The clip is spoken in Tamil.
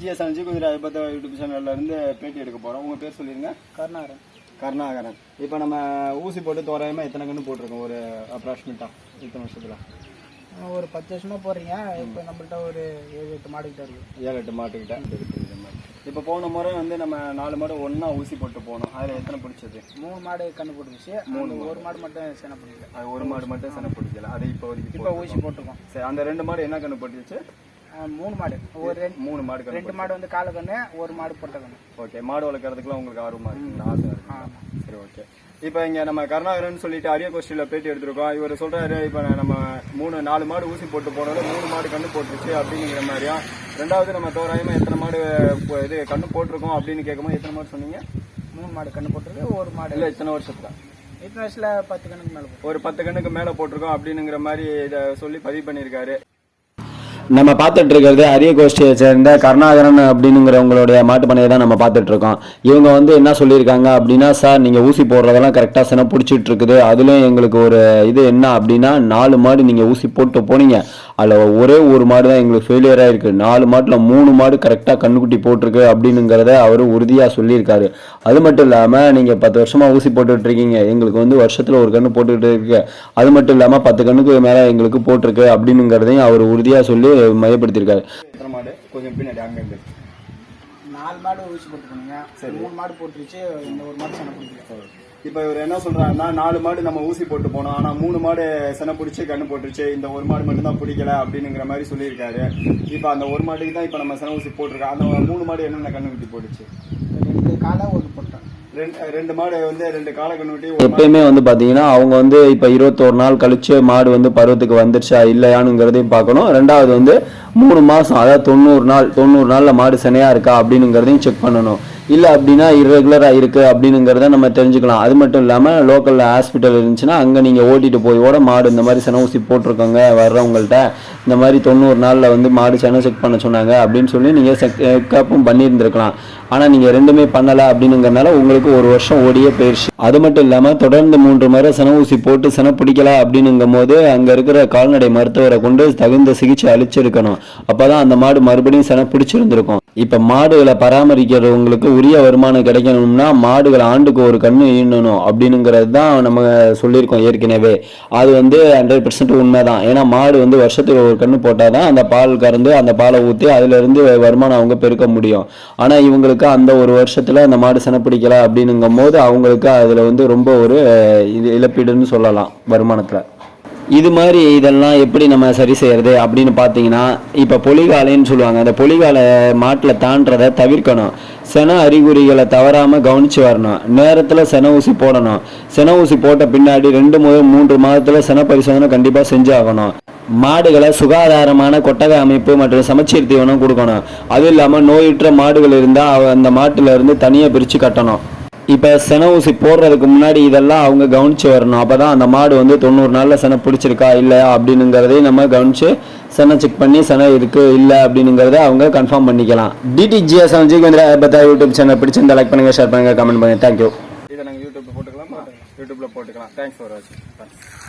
டிடிஜிஎஸ் அஞ்சு கொஞ்சம் ஐபத்தா யூடியூப் சேனல்ல இருந்து பேட்டி எடுக்க போகிறோம். உங்கள் பேர் சொல்லிடுங்க. கருணாகரன். இப்போ நம்ம ஊசி போட்டு தோராயமாக எத்தனை கன்று போட்டிருக்கோம்? ஒரு அப்ராக்சிமேட்டாக இத்தனை வருஷத்தில் ஒரு 10 வருஷமா போடுறீங்க. இப்போ நம்மள்ட்ட ஒரு 7-8 மாடுகிட்ட இருக்கு. 7-8 மாட்டுக்கிட்ட இருக்குது. இப்போ போன முறை வந்து நம்ம 4 மாடு ஒன்றா ஊசி போட்டு போனோம். அதில் எத்தனை பிடிச்சது? 3 மாடு கண்ணு போட்டுருச்சு. ஒரு மாடு மட்டும் செனை பிடிக்கல. அது ஒரு மாடு மட்டும் செனை பிடிக்கல. அது இப்போ ஊசி போட்டிருக்கோம். சரி, அந்த 2 மாடு என்ன கண்ணு போட்டுச்சு? 3 மாடு. ஒரு 3 மாடு. 2 மாடு வந்து கால கண்ணு, ஒரு மாடு பொட்டை கண்ணு. ஓகே, மாடு வளர்க்குறதுக்குலாம் உங்களுக்கு ஆர்வமாக இருக்குங்களா? ஆசை இருக்கு. சரி, ஓகே. இப்போ இங்கே நம்ம கருணாகரன் சொல்லிட்டு அரிய கோஷ்டியில் பேட்டி எடுத்திருக்கோம். இவர் சொல்கிறாரு, இப்போ நம்ம 4 மாடு ஊசி போட்டு போனாலும் 3 மாடு கண்ணு போட்டுருச்சு அப்படிங்கிற மாதிரியா. ரெண்டாவது நம்ம தோராயமாக எத்தனை மாடு இது கண்ணு போட்டிருக்கோம் அப்படின்னு கேட்கும்போது எத்தனை மாடு சொன்னீங்க? 3 மாடு கண்ணு போட்டிருக்கு. ஒரு மாடு இல்லை, இத்தனை வருஷத்துல இத்தனை வருஷத்துல 10 கண்ணுக்கு மேலே, ஒரு 10 கண்ணுக்கு மேலே போட்டிருக்கோம் அப்படிங்கிற மாதிரி இதை சொல்லி பதிவு பண்ணியிருக்காரு. நம்ம பார்த்துட்டு இருக்கிறது அரிய கோஷ்டியை சேர்ந்த கருணாகரன் அப்படிங்கிறவங்களுடைய மாட்டு பண்ணையை தான் நம்ம பார்த்துட்டு இருக்கோம். இவங்க வந்து என்ன சொல்லியிருக்காங்க அப்படின்னா, சார் நீங்கள் ஊசி போடுறதெல்லாம் கரெக்டாக சின பிடிச்சிட்டு இருக்குது. அதுலேயும் எங்களுக்கு ஒரு இது என்ன அப்படின்னா, 4 மாடு நீங்கள் ஊசி போட்டு போனீங்க, அதில் ஒரே ஒரு மாடு தான் எங்களுக்கு ஃபெயிலியர் ஆகிருக்கு. 4 மாட்டில் 3 மாடு கரெக்டாக கண்ணுக்குட்டி போட்டிருக்கு அப்படிங்கிறத அவர் உறுதியாக சொல்லியிருக்காரு. அது மட்டும் இல்லாமல் நீங்கள் 10 வருஷமாக ஊசி போட்டுட்டு இருக்கீங்க, எங்களுக்கு வந்து வருஷத்தில் ஒரு கன்று போட்டுக்கிட்டு இருக்கு. அது மட்டும் இல்லாமல் 10 கண்ணுக்கு மேலே எங்களுக்கு போட்டிருக்கு அப்படிங்கிறதையும் அவர் உறுதியாக சொல்லி மையப்படுத்தியிருக்காரு. கொஞ்சம் பின்னாடி அங்கே 4 மாடு ஊசி போட்டு போனீங்க. 3 மாடு போட்டுருச்சு. இந்த ஒரு மாடு செனை பிடிக்கல. இப்போ இவர் என்ன சொல்றாருன்னா, 4 மாடு நம்ம ஊசி போட்டு போனோம், ஆனால் 3 மாடு செனை பிடிச்சி கண்ணு போட்டுருச்சு, இந்த ஒரு மாடு மட்டும் தான் பிடிக்கல அப்படிங்கிற மாதிரி சொல்லியிருக்காரு. இப்போ அந்த ஒரு மாட்டுக்கு தான் இப்போ நம்ம செனை ஊசி போட்டிருக்கோம். அந்த 3 மாடு என்னென்ன கண்ணு குட்டி போட்டுச்சு? 2 காலை, ஒரு பொட்டை. 2 மாடு வந்து 2 காலை கண்ணுட்டி. எப்பயுமே வந்து பார்த்தீங்கன்னா அவங்க வந்து இப்போ 21 நாள் கழிச்சு மாடு வந்து பருவத்துக்கு வந்துருச்சா இல்லையானுங்கிறதையும் பார்க்கணும். ரெண்டாவது வந்து 3 மாதம், அதாவது 90 நாளில் மாடு செனையாக இருக்கா அப்படிங்கிறதையும் செக் பண்ணணும். இல்லை அப்படின்னா இர்ரெகுலராக இருக்குது அப்படிங்கிறத நம்ம தெரிஞ்சுக்கலாம். அது மட்டும் இல்லாமல் லோக்கலில் ஹாஸ்பிட்டல் இருந்துச்சுன்னா அங்கே நீங்கள் ஓட்டிகிட்டு போய் மாடு இந்த மாதிரி செனை ஊசி போட்டிருக்கோங்க வர்றவங்கள்ட்ட, இந்த மாதிரி 90 நாளில் வந்து மாடு செனை செக் பண்ண சொன்னாங்க அப்படின்னு சொல்லி நீங்கள் செக்கப்பும் பண்ணியிருந்துருக்கலாம். ஆனால் நீங்கள் ரெண்டுமே பண்ணலை அப்படிங்கிறனால உங்களுக்கு ஒரு வருஷம் ஓடியே போயிடுச்சு. அது மட்டும் இல்லாமல் தொடர்ந்து 3 முறை செனை ஊசி போட்டு செனை பிடிக்கல அப்படின்னுங்கும் போது அங்கே இருக்கிற கால்நடை மருத்துவரை கொண்டு தகுந்த சிகிச்சை அளிச்சிருக்கணும். அப்போ தான் அந்த மாடு மறுபடியும் செனை பிடிச்சிருந்துருக்கும். இப்போ மாடுகளை பராமரிக்கிறவங்களுக்கு உரிய வருமானம் கிடைக்கணும்னா மாடுகளை ஆண்டுக்கு ஒரு கண்ணு ஈனணும் அப்படிங்கிறது தான் நம்ம சொல்லியிருக்கோம் ஏற்கனவே. அது வந்து 100% உண்மைதான். ஏன்னா மாடு வந்து வருஷத்துக்கு ஒரு கண்ணு போட்டால் தான் அந்த பால் கறந்து அந்த பாலை ஊற்றி அதிலிருந்து வருமானம் அவங்க பெருக்க முடியும். ஆனால் இவங்களுக்கு அந்த ஒரு வருஷத்தில் அந்த மாடு செனை பிடிக்கல அப்படின்னுங்கும் போது அவங்களுக்கு அதில் வந்து ரொம்ப ஒரு இழப்பீடுன்னு சொல்லலாம் வருமானத்தில். இது மாதிரி இதெல்லாம் எப்படி நம்ம சரி செய்யறது அப்படின்னு பார்த்தீங்கன்னா, இப்போ பொலிகாலைன்னு சொல்லுவாங்க. அந்த பொலிகால மாட்டில் தாண்டதை தவிர்க்கணும். செனை அறிகுறிகளை தவறாமல் கவனித்து வரணும். நேரத்தில் செனை ஊசி போடணும். செனை ஊசி போட்ட பின்னாடி 2-3 மாதத்தில் செனை பரிசோதனை கண்டிப்பாக செஞ்சாகணும். மாடுகளை சுகாதாரமான கொட்டகை அமைப்பு மற்றும் சமச்சீர் தீவனம் கொடுக்கணும். அது இல்லாமல் நோயுற்ற மாடுகள் இருந்தால் அந்த மாட்டில் இருந்து தனியாக பிரித்து கட்டணும். இப்போ செனை ஊசி போடுறதுக்கு முன்னாடி இதெல்லாம் அவங்க கவனித்து வரணும். அப்போ தான் அந்த மாடு வந்து 90 நாளில் செனை பிடிச்சிருக்கா இல்லையா அப்படிங்கிறதையும் நம்ம கவனித்து செனை செக் பண்ணி செனை இருக்குது இல்லை அப்படிங்கிறத அவங்க கன்ஃபார்ம் பண்ணிக்கலாம். டிடிஜிஎஸ் யூடியூப் சேனல் பிடிச்சிருந்தா லைக் பண்ணுங்கள், ஷேர் பண்ணுங்கள், கமெண்ட் பண்ணுங்கள். தேங்க்யூ. இதை நாங்கள் யூடியூப்பில் போட்டுக்கலாம். தேங்க்ஸ் ஃபார் வாட்சிங்.